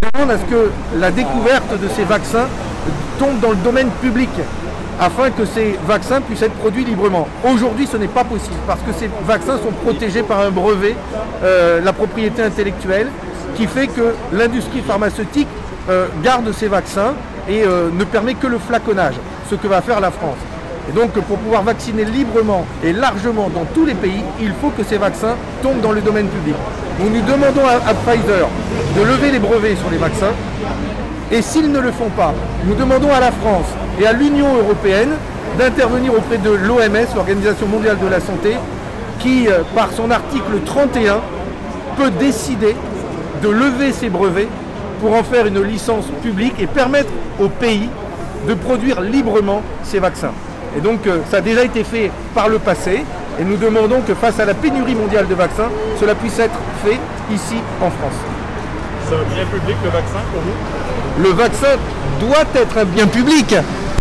demande à ce que la découverte de ces vaccins tombe dans le domaine public, afin que ces vaccins puissent être produits librement. Aujourd'hui, ce n'est pas possible, parce que ces vaccins sont protégés par un brevet, la propriété intellectuelle, qui fait que l'industrie pharmaceutique garde ces vaccins et ne permet que le flaconnage, ce que va faire la France. Et donc, pour pouvoir vacciner librement et largement dans tous les pays, il faut que ces vaccins tombent dans le domaine public. Donc, nous demandons à Pfizer de lever les brevets sur les vaccins. Et s'ils ne le font pas, nous demandons à la France et à l'Union européenne d'intervenir auprès de l'OMS, l'Organisation mondiale de la santé, qui, par son article 31, peut décider de lever ces brevets pour en faire une licence publique et permettre aux pays de produire librement ces vaccins. Et donc ça a déjà été fait par le passé et nous demandons que face à la pénurie mondiale de vaccins, cela puisse être fait ici en France. C'est un bien public le vaccin pour vous? Le vaccin doit être un bien public.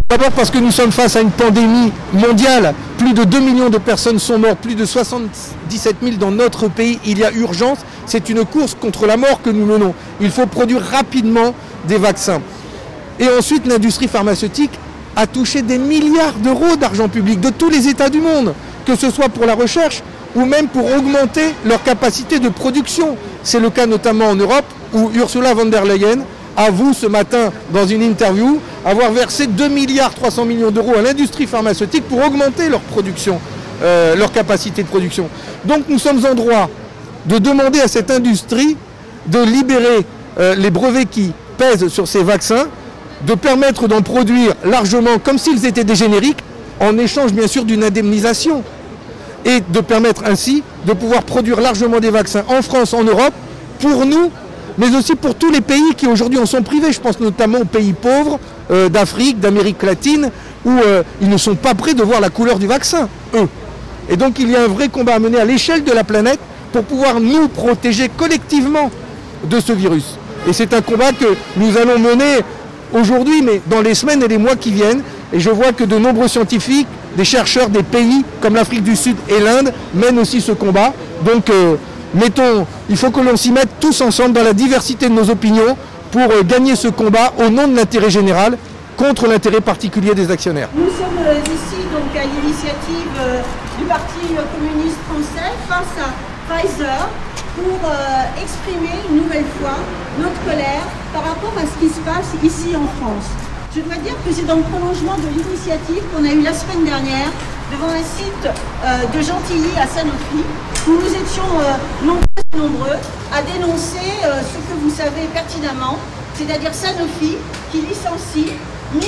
D'abord parce que nous sommes face à une pandémie mondiale. Plus de 2 millions de personnes sont mortes, plus de 77 000 dans notre pays. Il y a urgence. C'est une course contre la mort que nous menons. Il faut produire rapidement des vaccins. Et ensuite, l'industrie pharmaceutique a touché des milliards d'euros d'argent public de tous les États du monde, que ce soit pour la recherche ou même pour augmenter leur capacité de production. C'est le cas notamment en Europe, où Ursula von der Leyen avoue ce matin dans une interview avoir versé 2,3 milliards d'euros à l'industrie pharmaceutique pour augmenter leur production, leur capacité de production. Donc nous sommes en droit de demander à cette industrie de libérer les brevets qui pèsent sur ces vaccins, de permettre d'en produire largement comme s'ils étaient des génériques, en échange bien sûr d'une indemnisation, et de permettre ainsi de pouvoir produire largement des vaccins en France, en Europe, pour nous, mais aussi pour tous les pays qui aujourd'hui en sont privés. Je pense notamment aux pays pauvres d'Afrique, d'Amérique latine, où ils ne sont pas prêts de voir la couleur du vaccin, eux. Et donc il y a un vrai combat à mener à l'échelle de la planète pour pouvoir nous protéger collectivement de ce virus. Et c'est un combat que nous allons mener aujourd'hui, mais dans les semaines et les mois qui viennent. Et je vois que de nombreux scientifiques, des chercheurs des pays comme l'Afrique du Sud et l'Inde mènent aussi ce combat. Donc il faut que l'on s'y mette tous ensemble dans la diversité de nos opinions pour gagner ce combat au nom de l'intérêt général contre l'intérêt particulier des actionnaires. Nous sommes ici donc à l'initiative du Parti communiste français face à Pfizer pour exprimer une nouvelle fois notre colère par rapport à ce qui se passe ici en France. Je dois dire que c'est dans le prolongement de l'initiative qu'on a eue la semaine dernière devant un site de Gentilly à Sanofi, où nous étions nombreux à dénoncer ce que vous savez pertinemment, c'est-à-dire Sanofi qui licencie 1000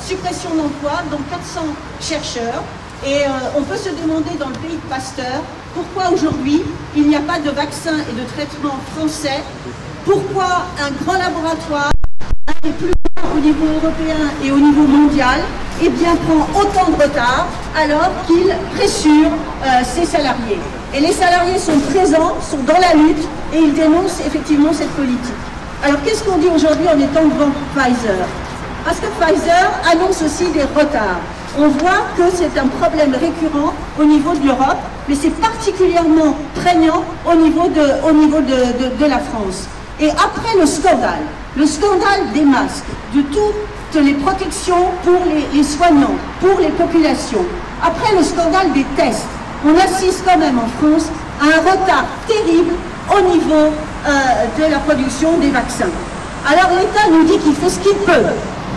suppressions d'emplois, dont 400 chercheurs. Et on peut se demander dans le pays de Pasteur pourquoi aujourd'hui il n'y a pas de vaccin et de traitement français, pourquoi un grand laboratoire, un des plus grands au niveau européen et au niveau mondial, eh bien, prend autant de retard alors qu'il pressure ses salariés. Et les salariés sont présents, sont dans la lutte et ils dénoncent effectivement cette politique. Alors qu'est-ce qu'on dit aujourd'hui en étant devant Pfizer? Parce que Pfizer annonce aussi des retards. On voit que c'est un problème récurrent au niveau de l'Europe, mais c'est particulièrement prégnant au niveau de la France. Et après le scandale des masques, de toutes les protections pour les soignants, pour les populations, après le scandale des tests, on assiste quand même en France à un retard terrible au niveau de la production des vaccins. Alors l'État nous dit qu'il fait ce qu'il peut.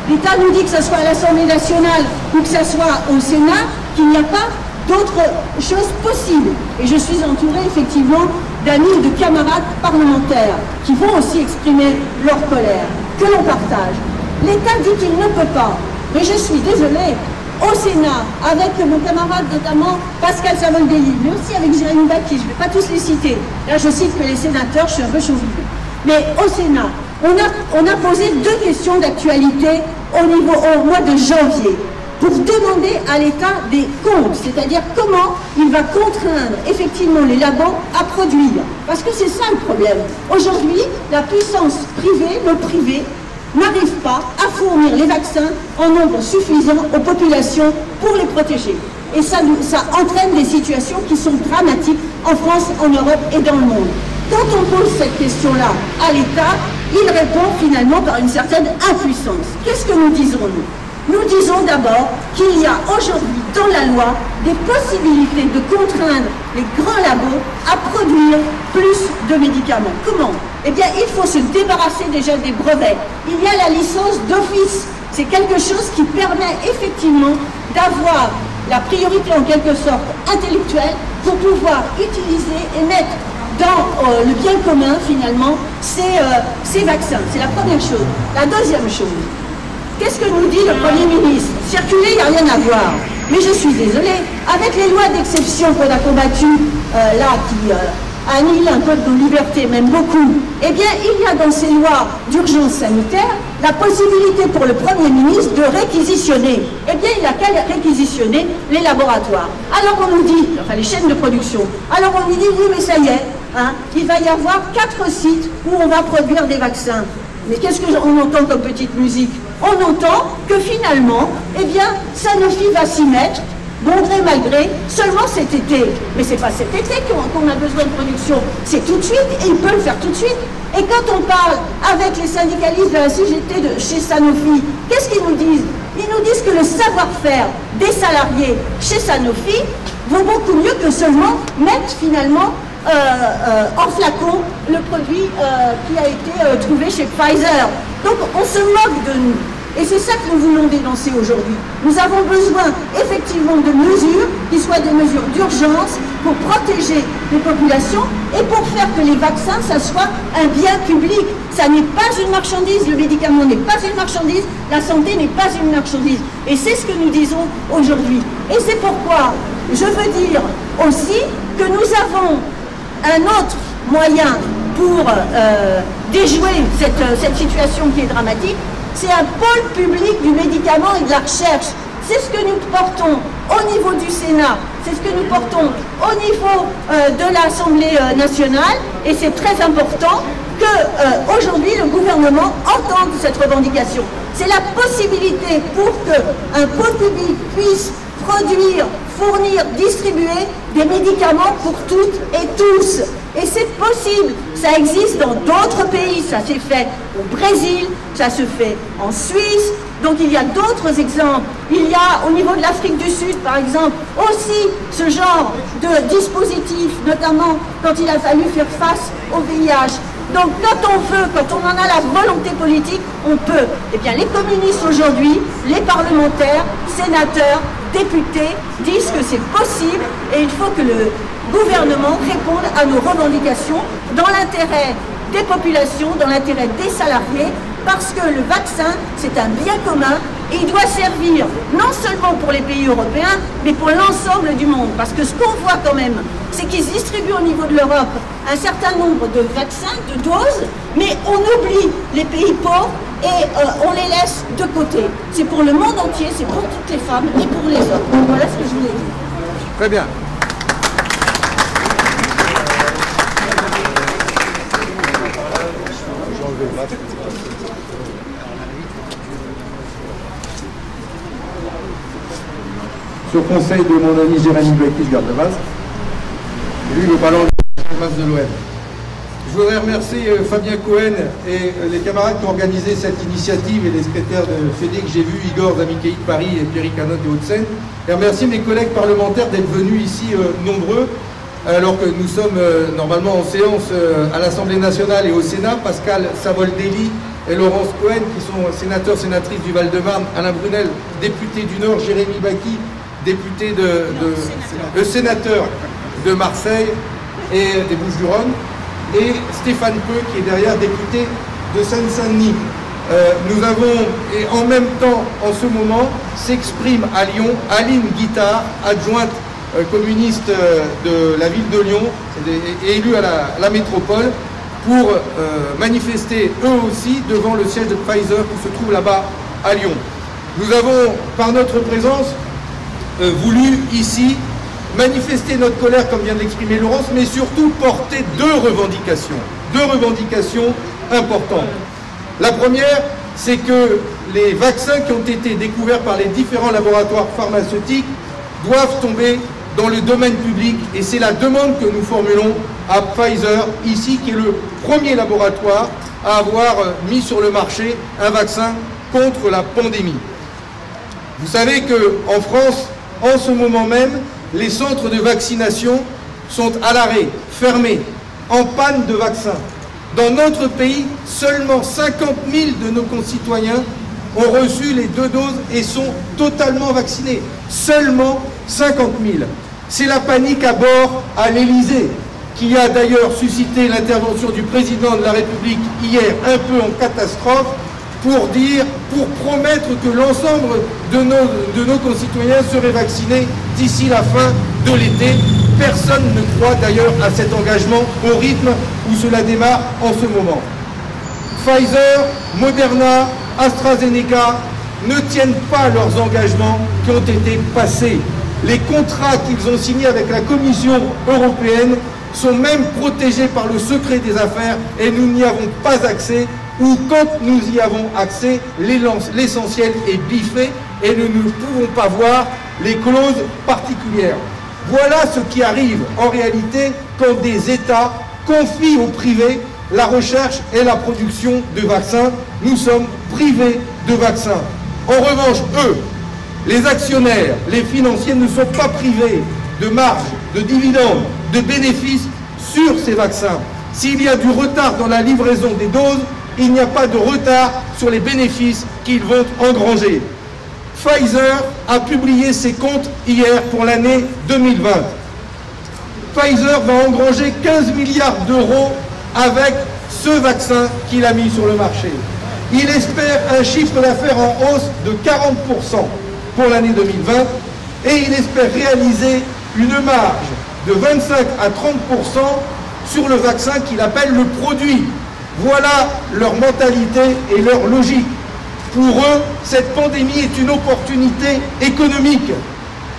L'État nous dit que ce soit à l'Assemblée nationale ou que ce soit au Sénat, qu'il n'y a pas d'autres choses possibles. Et je suis entourée effectivement d'amis, de camarades parlementaires qui vont aussi exprimer leur colère, que l'on partage. L'État dit qu'il ne peut pas. Mais je suis désolée, au Sénat, avec mon camarade notamment Pascal Savoldelli, mais aussi avec Jérémy Bacchi, je ne vais pas tous les citer. Là je cite que les sénateurs, je suis un peu chauvine. Mais au Sénat, on a posé 2 questions d'actualité au mois de janvier pour demander à l'État des comptes, c'est-à-dire comment il va contraindre effectivement les labos à produire. Parce que c'est ça le problème. Aujourd'hui, la puissance privée, le privé, n'arrive pas à fournir les vaccins en nombre suffisant aux populations pour les protéger. Et ça entraîne des situations qui sont dramatiques en France, en Europe et dans le monde. Quand on pose cette question-là à l'État, il répond finalement par une certaine impuissance. Qu'est-ce que nous disons-nous? Nous disons d'abord qu'il y a aujourd'hui dans la loi des possibilités de contraindre les grands labos à produire plus de médicaments. Comment? Eh bien, il faut se débarrasser déjà des brevets. Il y a la licence d'office. C'est quelque chose qui permet effectivement d'avoir la priorité en quelque sorte intellectuelle pour pouvoir utiliser et mettre dans le bien commun finalement ces vaccins. C'est la première chose. La deuxième chose, qu'est-ce que nous dit le Premier ministre? Circuler, il n'y a rien à voir. Mais je suis désolée, avec les lois d'exception qu'on a combattues là, qui annihilent un peu de nos libertés, même beaucoup, eh bien, il y a dans ces lois d'urgence sanitaire la possibilité pour le Premier ministre de réquisitionner. Eh bien, il n'a qu'à réquisitionner les laboratoires. Alors on nous dit, enfin les chaînes de production, alors on nous dit, oui, mais ça y est, hein, il va y avoir 4 sites où on va produire des vaccins. Mais qu'est-ce qu'on entend comme petite musique? On entend que finalement, eh bien, Sanofi va s'y mettre, bon gré mal gré, seulement cet été. Mais c'est pas cet été qu'on a besoin de production, c'est tout de suite, et il peut le faire tout de suite. Et quand on parle avec les syndicalistes de la CGT de chez Sanofi, qu'est-ce qu'ils nous disent? Ils nous disent que le savoir-faire des salariés chez Sanofi vaut beaucoup mieux que seulement mettre finalement en flacon le produit qui a été trouvé chez Pfizer. Donc on se moque de nous. Et c'est ça que nous voulons dénoncer aujourd'hui. Nous avons besoin effectivement de mesures qui soient des mesures d'urgence pour protéger les populations et pour faire que les vaccins, ça soit un bien public. Ça n'est pas une marchandise, le médicament n'est pas une marchandise, la santé n'est pas une marchandise. Et c'est ce que nous disons aujourd'hui. Et c'est pourquoi je veux dire aussi que nous avons un autre moyen pour déjouer cette situation qui est dramatique, c'est un pôle public du médicament et de la recherche. C'est ce que nous portons au niveau du Sénat, c'est ce que nous portons au niveau de l'Assemblée nationale, et c'est très important qu'aujourd'hui le gouvernement entende cette revendication. C'est la possibilité pour qu'un pôle public puisse produire, fournir, distribuer des médicaments pour toutes et tous. Et c'est possible, ça existe dans d'autres pays, ça s'est fait au Brésil, ça se fait en Suisse, donc il y a d'autres exemples. Il y a au niveau de l'Afrique du Sud, par exemple, aussi ce genre de dispositif, notamment quand il a fallu faire face au VIH. Donc quand on veut, quand on en a la volonté politique, on peut. Eh bien les communistes aujourd'hui, les parlementaires, sénateurs, députés disent que c'est possible et il faut que le gouvernement réponde à nos revendications dans l'intérêt des populations, dans l'intérêt des salariés, parce que le vaccin, c'est un bien commun et il doit servir non seulement pour les pays européens, mais pour l'ensemble du monde. Parce que ce qu'on voit quand même, c'est qu'ils distribuent au niveau de l'Europe un certain nombre de vaccins, de doses, mais on oublie les pays pauvres et on les laisse de côté. C'est pour le monde entier, c'est pour toutes les femmes et pour les hommes. Voilà ce que je voulais dire. Très bien. Sur conseil de mon ami Jérémy Bacchus, garde de base, lui le ballon de base de l'OM. Je voudrais remercier Fabien Cohen et les camarades qui ont organisé cette initiative et les secrétaires de FEDEC, j'ai vu Igor d'Amicaï de Paris et Pierre Canot des Hauts-de-Seine, et remercier mes collègues parlementaires d'être venus ici nombreux, alors que nous sommes normalement en séance à l'Assemblée nationale et au Sénat. Pascal Savoldelli et Laurence Cohen, qui sont sénateurs, sénatrices du Val-de-Marne, Alain Brunel, député du Nord, Jérémy Bacchi, député sénateur de Marseille et des Bouches-du-Rhône, et Stéphane Peu, qui est derrière, député de Seine-Saint-Denis. Nous avons, et en même temps, en ce moment, s'exprime à Lyon Aline Guittard, adjointe communiste de la ville de Lyon, et élue à la métropole, pour manifester eux aussi devant le siège de Pfizer qui se trouve là-bas à Lyon. Nous avons, par notre présence, voulu ici manifester notre colère, comme vient de l'exprimer Laurence, mais surtout porter deux revendications importantes. La première, c'est que les vaccins qui ont été découverts par les différents laboratoires pharmaceutiques doivent tomber dans le domaine public, et c'est la demande que nous formulons à Pfizer, ici, qui est le premier laboratoire à avoir mis sur le marché un vaccin contre la pandémie. Vous savez qu'en France, en ce moment même, les centres de vaccination sont à l'arrêt, fermés, en panne de vaccins. Dans notre pays, seulement 50 000 de nos concitoyens ont reçu les 2 doses et sont totalement vaccinés. Seulement 50 000. C'est la panique à bord à l'Élysée, qui a d'ailleurs suscité l'intervention du président de la République hier, un peu en catastrophe, pour promettre que l'ensemble de nos concitoyens seraient vaccinés d'ici la fin de l'été. Personne ne croit d'ailleurs à cet engagement au rythme où cela démarre en ce moment. Pfizer, Moderna, AstraZeneca ne tiennent pas leurs engagements qui ont été passés. Les contrats qu'ils ont signés avec la Commission européenne sont même protégés par le secret des affaires et nous n'y avons pas accès, ou quand nous y avons accès, l'essentiel est biffé et nous ne pouvons pas voir les clauses particulières. Voilà ce qui arrive en réalité quand des États confient au privé la recherche et la production de vaccins. Nous sommes privés de vaccins. En revanche, eux, les actionnaires, les financiers ne sont pas privés de marge, de dividendes, de bénéfices sur ces vaccins. S'il y a du retard dans la livraison des doses, il n'y a pas de retard sur les bénéfices qu'ils vont engranger. Pfizer a publié ses comptes hier pour l'année 2020. Pfizer va engranger 15 milliards d'euros avec ce vaccin qu'il a mis sur le marché. Il espère un chiffre d'affaires en hausse de 40% pour l'année 2020 et il espère réaliser une marge de 25 à 30% sur le vaccin qu'il appelle le produit. Voilà leur mentalité et leur logique. Pour eux, cette pandémie est une opportunité économique.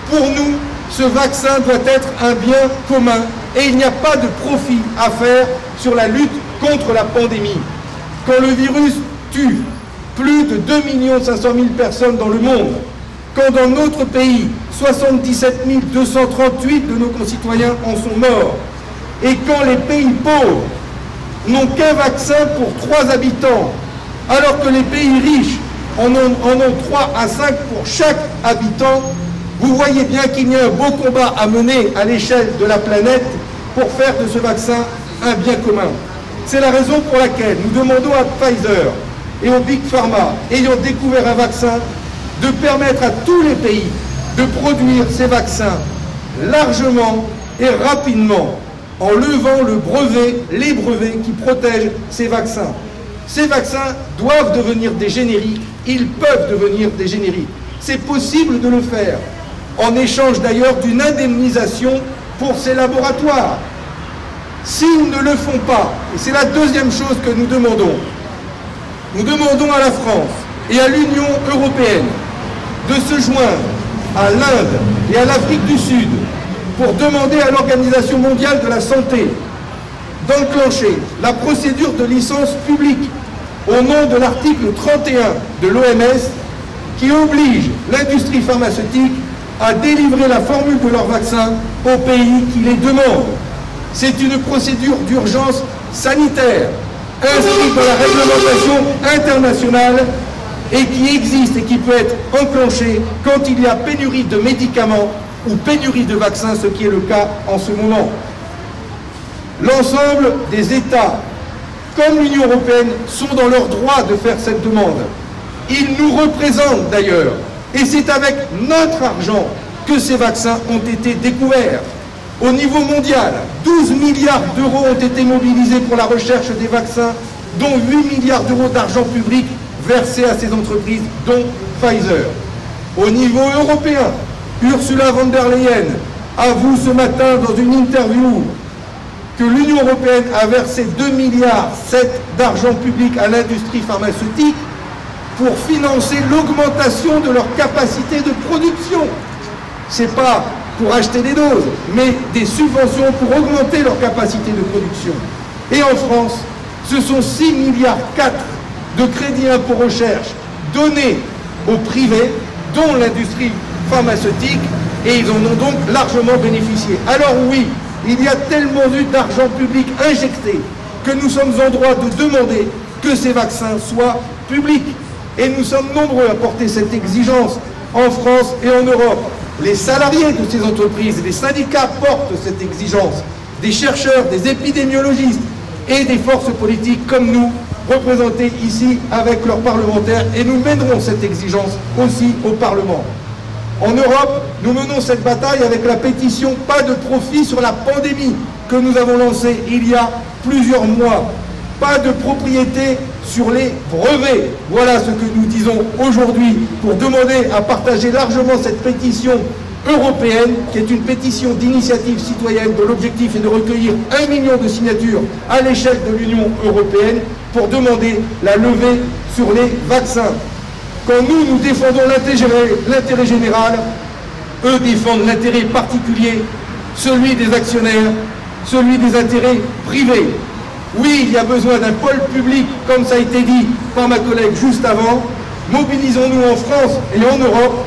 Pour nous, ce vaccin doit être un bien commun et il n'y a pas de profit à faire sur la lutte contre la pandémie. Quand le virus tue plus de 2 500 000 personnes dans le monde, quand dans notre pays, 77 238 de nos concitoyens en sont morts, et quand les pays pauvres n'ont qu'un vaccin pour 3 habitants, alors que les pays riches en ont 3 à 5 pour chaque habitant, vous voyez bien qu'il y a un beau combat à mener à l'échelle de la planète pour faire de ce vaccin un bien commun. C'est la raison pour laquelle nous demandons à Pfizer et au Big Pharma, ayant découvert un vaccin, de permettre à tous les pays de produire ces vaccins largement et rapidement en levant les brevets qui protègent ces vaccins. Ces vaccins doivent devenir des génériques, ils peuvent devenir des génériques. C'est possible de le faire, en échange d'ailleurs d'une indemnisation pour ces laboratoires. S'ils ne le font pas, et c'est la deuxième chose que nous demandons à la France et à l'Union européenne de se joindre à l'Inde et à l'Afrique du Sud pour demander à l'Organisation mondiale de la santé d'enclencher la procédure de licence publique au nom de l'article 31 de l'OMS qui oblige l'industrie pharmaceutique à délivrer la formule de leur vaccin aux pays qui les demandent. C'est une procédure d'urgence sanitaire inscrite dans la réglementation internationale et qui existe et qui peut être enclenchée quand il y a pénurie de médicaments ou pénurie de vaccins, ce qui est le cas en ce moment. L'ensemble des États, comme l'Union européenne, sont dans leur droit de faire cette demande. Ils nous représentent d'ailleurs, et c'est avec notre argent que ces vaccins ont été découverts. Au niveau mondial, 12 milliards d'euros ont été mobilisés pour la recherche des vaccins, dont 8 milliards d'euros d'argent public versés à ces entreprises, dont Pfizer. Au niveau européen, Ursula von der Leyen avoue ce matin dans une interview que l'Union européenne a versé 2,7 milliards d'argent public à l'industrie pharmaceutique pour financer l'augmentation de leur capacité de production. Ce n'est pas pour acheter des doses, mais des subventions pour augmenter leur capacité de production. Et en France, ce sont 6,4 milliards de crédits impôt recherche donnés au privé, dont l'industrie pharmaceutique, et ils en ont donc largement bénéficié. Alors oui, il y a tellement eu d'argent public injecté que nous sommes en droit de demander que ces vaccins soient publics. Et nous sommes nombreux à porter cette exigence en France et en Europe. Les salariés de ces entreprises, les syndicats portent cette exigence. Des chercheurs, des épidémiologistes et des forces politiques comme nous, représentés ici avec leurs parlementaires, et nous mènerons cette exigence aussi au Parlement. En Europe, nous menons cette bataille avec la pétition « Pas de profit sur la pandémie » que nous avons lancée il y a plusieurs mois. Pas de propriété sur les brevets. Voilà ce que nous disons aujourd'hui pour demander à partager largement cette pétition européenne, qui est une pétition d'initiative citoyenne dont l'objectif est de recueillir 1 million de signatures à l'échelle de l'Union européenne pour demander la levée sur les vaccins. Quand nous défendons l'intérêt général, eux défendent l'intérêt particulier, celui des actionnaires, celui des intérêts privés. Oui, il y a besoin d'un pôle public, comme ça a été dit par ma collègue juste avant. Mobilisons-nous en France et en Europe.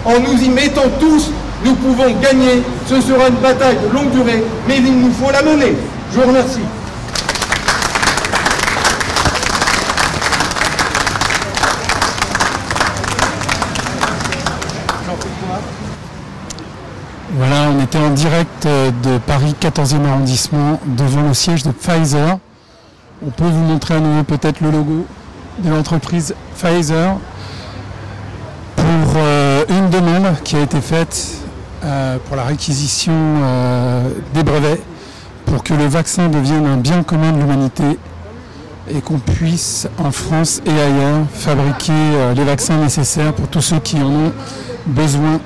En nous y mettant tous, nous pouvons gagner. Ce sera une bataille de longue durée, mais il nous faut la mener. Je vous remercie. Voilà, on était en direct de Paris 14e arrondissement devant le siège de Pfizer. On peut vous montrer à nouveau peut-être le logo de l'entreprise Pfizer pour une demande qui a été faite pour la réquisition des brevets pour que le vaccin devienne un bien commun de l'humanité et qu'on puisse en France et ailleurs fabriquer les vaccins nécessaires pour tous ceux qui en ont besoin.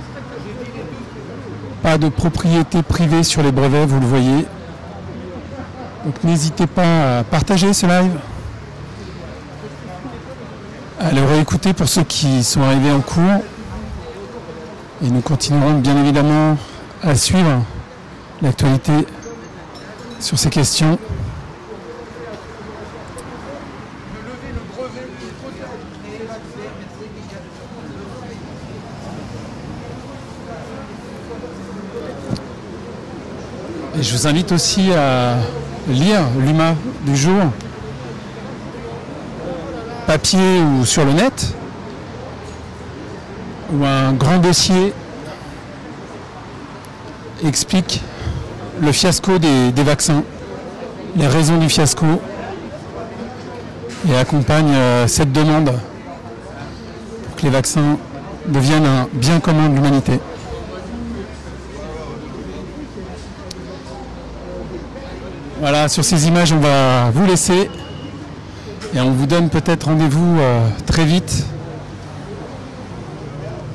Pas de propriété privée sur les brevets, vous le voyez. Donc n'hésitez pas à partager ce live, à le réécouter pour ceux qui sont arrivés en cours. Et nous continuerons bien évidemment à suivre l'actualité sur ces questions. Et je vous invite aussi à lire l'UMA du jour, papier ou sur le net, où un grand dossier explique le fiasco des vaccins, les raisons du fiasco, et accompagne cette demande pour que les vaccins deviennent un bien commun de l'humanité. Voilà, sur ces images, on va vous laisser et on vous donne peut-être rendez-vous très vite,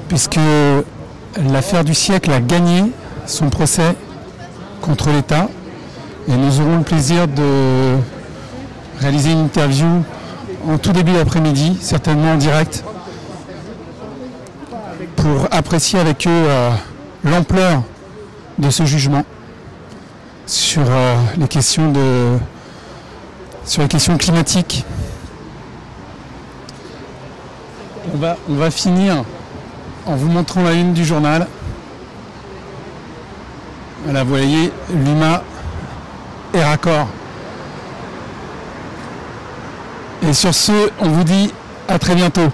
puisque l'affaire du siècle a gagné son procès contre l'État et nous aurons le plaisir de réaliser une interview en tout début d'après-midi, certainement en direct, pour apprécier avec eux l'ampleur de ce jugement sur les questions climatiques. On va finir en vous montrant la une du journal. Voilà, vous voyez, l'UMA est raccord. Et sur ce, on vous dit à très bientôt.